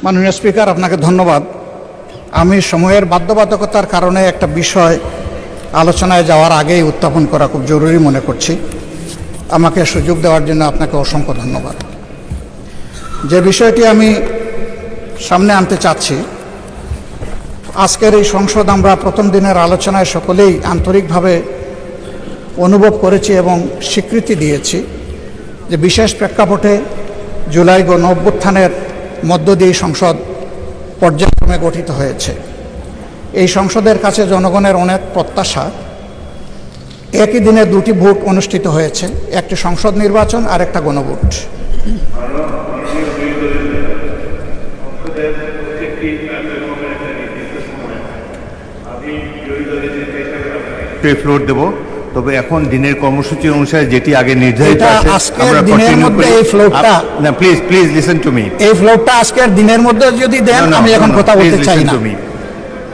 মাননীয় স্পিকার, আপনাকে ধন্যবাদ। আমি সময়ের বাধ্যবাধকতার কারণে একটা বিষয় আলোচনায় যাওয়ার আগেই উত্থাপন করা খুব জরুরি মনে করছি। আমাকে সুযোগ দেওয়ার জন্য আপনাকে অসংখ্য ধন্যবাদ। যে বিষয়টি আমি সামনে আনতে চাচ্ছি, আজকের এই সংসদ আমরা প্রথম দিনের আলোচনায় সকলেই আন্তরিকভাবে অনুভব করেছি এবং স্বীকৃতি দিয়েছি যে বিশেষ প্রেক্ষাপটে জুলাই গণ-অভ্যুত্থানের মধ্য দিয়ে সংসদ পর্যায়ক্রমে গঠিত হয়েছে। এই সংসদের কাছে জনগণের অনেক প্রত্যাশা। একই দিনে দুটি ভোট অনুষ্ঠিত হয়েছে, একটি সংসদ নির্বাচন আর একটা গণভোট। ফ্লোর দেব, তবে এখন দিনের কর্মসূচি অনুসারে যেটি আগে নির্ধারিত আছে আজকের দিনের মধ্যে এই ফ্লোরটা, না please please listen to me, এই ফ্লোরটা আজকের দিনের মধ্যে যদি দেন আমি এখন কথা বলতে চাই না।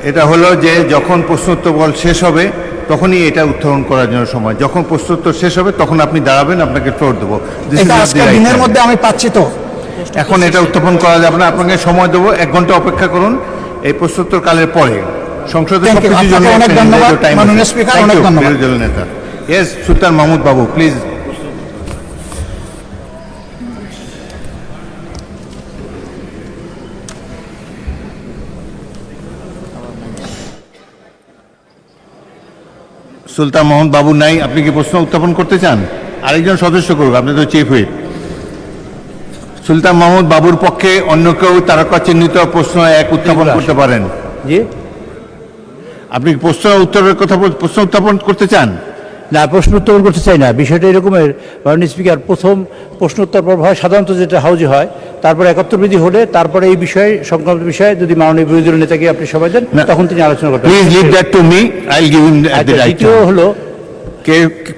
এটা হলো যে যখন প্রশ্নোত্তর শেষ হবে তখনই এটা উত্থাপন করার জন্য সময়। যখন প্রশ্নোত্তর শেষ হবে তখন আপনি দাঁড়াবেন, আপনাকে ফ্লোর দেবো। এটা আজকের দিনের মধ্যে আমি পাচ্ছি তো, এখন এটা উত্থাপন করা যাবে না। আপনাকে সময় দেবো, 1 ঘন্টা অপেক্ষা করুন এই প্রশ্নোত্তর কালের পরে। সংসদের সবকিছুর জন্য বিরোধী নেতা S Sultan Mahmud Babu, please. Sultan Mohammad বাবু নাই, আপনি কি প্রশ্ন উত্থাপন করতে চান? আরেকজন সদস্য করুক, আপনি তো চিফ হুইপ। সুলতান মোহাম্মদ বাবুর পক্ষে অন্য কেউ তারকা চিহ্নিত প্রশ্ন উত্থাপন করতে পারেন? জি, আপনি প্রশ্ন উত্থাপন করতে চান? না, প্রশ্ন উত্থাপন করতে চাই না। বিষয়টা এরকমের, মাননীয় স্পিকার, প্রথম প্রশ্ন উত্তর পর্ব হয় সাধারণত যেটা হাউজে হয়, তারপরে 71 বিধি হলে তারপরে এই বিষয়ে সংক্রান্ত বিষয়ে যদি মাননীয় বিরোধী দলের নেতাকে আপনি সময় দেন তখন তিনি আলোচনা করতে পারেন। Please leave that to me, I will give him the right. দ্বিতীয় হলো,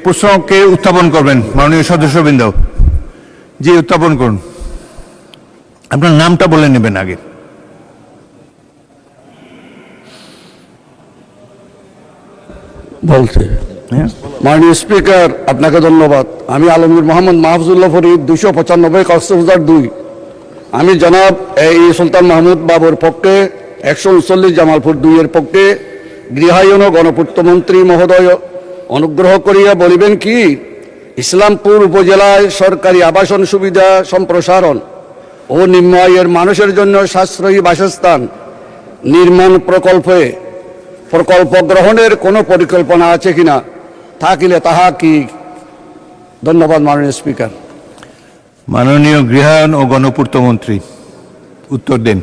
প্রশ্ন কে উত্থাপন করবেন? মাননীয় সদস্যবৃন্দ, জি উত্থাপন করুন। আপনার নামটা বলে নেবেন আগে। বলতে মাননীয় স্পিকার, আপনাকে ধন্যবাদ। আমি আলমগীর মোহাম্মদ মাহফুজুল্লাহ ফরিদ, 295 কক্সবাজার 2। আমি জনাব এই সুলতান মাহমুদ বাবুর পক্ষে 139 জামালপুর 2 এর পক্ষে গৃহায়ন ও গণপূর্তমন্ত্রী মহোদয় অনুগ্রহ করিয়া বলিবেন কি, ইসলামপুর উপজেলায় সরকারি আবাসন সুবিধা সম্প্রসারণ ও নিম্ন আয়ের মানুষের জন্য সাশ্রয়ী বাসস্থান নির্মাণ প্রকল্প গ্রহণের কোনো পরিকল্পনা আছে কিনা, থাকিলে তাহা কি? ধন্যবাদ মাননীয় স্পিকার। মাননীয় গৃহায়ন ও গণপূর্তমন্ত্রী উত্তর দেন।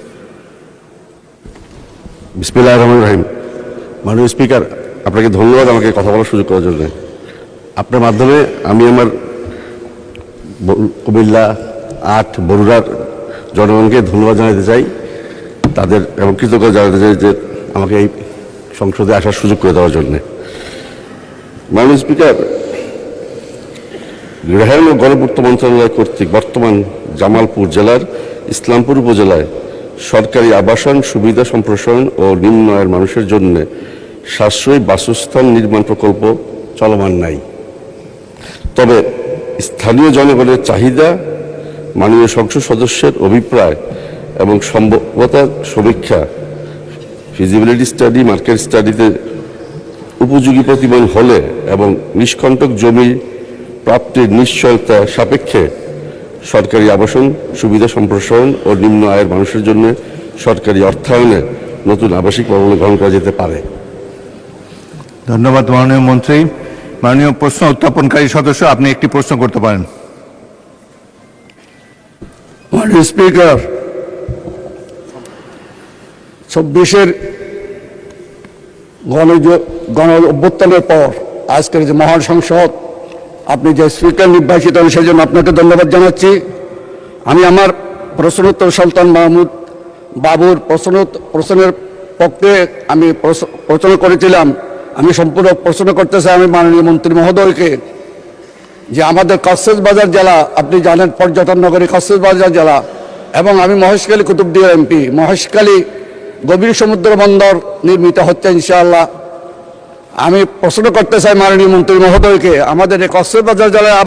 বিসমিল্লাহির রহমানির রহিম। মাননীয় স্পিকার, আপনাকে ধন্যবাদ আমাকে কথা বলার সুযোগ করার জন্য। আপনার মাধ্যমে আমি আমার কুমিল্লা 8 বরুড়ার জনগণকে ধন্যবাদ জানাতে চাই, তাদের এবং কৃতজ্ঞতা জানাতে চাই যে আমাকে এই সংসদে আসার সুযোগ করে দেওয়ার জন্য। মাননীয় স্পিকার, গৃহায়ন ও গণপূর্ত মন্ত্রণালয় কর্তৃক বর্তমান জামালপুর জেলার ইসলামপুর উপজেলায় সরকারি আবাসন সুবিধা সম্প্রসারণ ও নিম্ন আয়ের মানুষের জন্য সাশ্রয়ী বাসস্থান নির্মাণ প্রকল্প চলমান নাই। তবে স্থানীয় জনগণের চাহিদা, মাননীয় সংসদ সদস্যের অভিপ্রায় এবং সম্ভাব্যতার সমীক্ষা, ফিজিবিলিটি স্টাডি, মার্কেট স্টাডিতে উপযোগী প্রতিমান হলে এবং নিষ্কণ্টক জমি প্রাপ্তির নিশ্চয়তা সাপেক্ষে সরকারি আবাসন সুবিধা সম্প্রসারণ ও নিম্ন আয়ের মানুষের জন্য সরকারি অর্থায়নে নতুন আবাসিক ভবন গ্রহণ করা যেতে পারে। ধন্যবাদ মাননীয় মন্ত্রী। মাননীয় প্রশ্ন উত্থাপনকারী সদস্য, আপনি একটি প্রশ্ন করতে পারেন। মাননীয় স্পিকার, 24-এর গণ অভ্যুত্থানের পর আজকের যে মহান সংসদ, আপনি যে স্পিকার নির্বাচিত হন সেই জন্য আপনাকে ধন্যবাদ জানাচ্ছি। আমি আমার প্রশ্নোত্তর সুলতান মাহমুদ বাবুর প্রশ্নের পক্ষে আমি প্রশ্ন করেছিলাম। আমি সম্পূর্ণ প্রশ্ন করতে চাই আমি মাননীয় মন্ত্রী মহোদয়কে, যে আমাদের কক্সবাজার জেলা, আপনি জানেন পর্যটন নগরী কক্সবাজার জেলা, এবং আমি মহেশখালী কুতুবদিয়া এমপি। মহেশখালী গভীর সমুদ্র বন্দর নির্মিত হচ্ছে ইনশাআল্লাহ। আমি প্রশ্ন করতে চাই মাননীয় মন্ত্রী মহোদয়কে, আমাদের এই কক্সবাজার জেলায়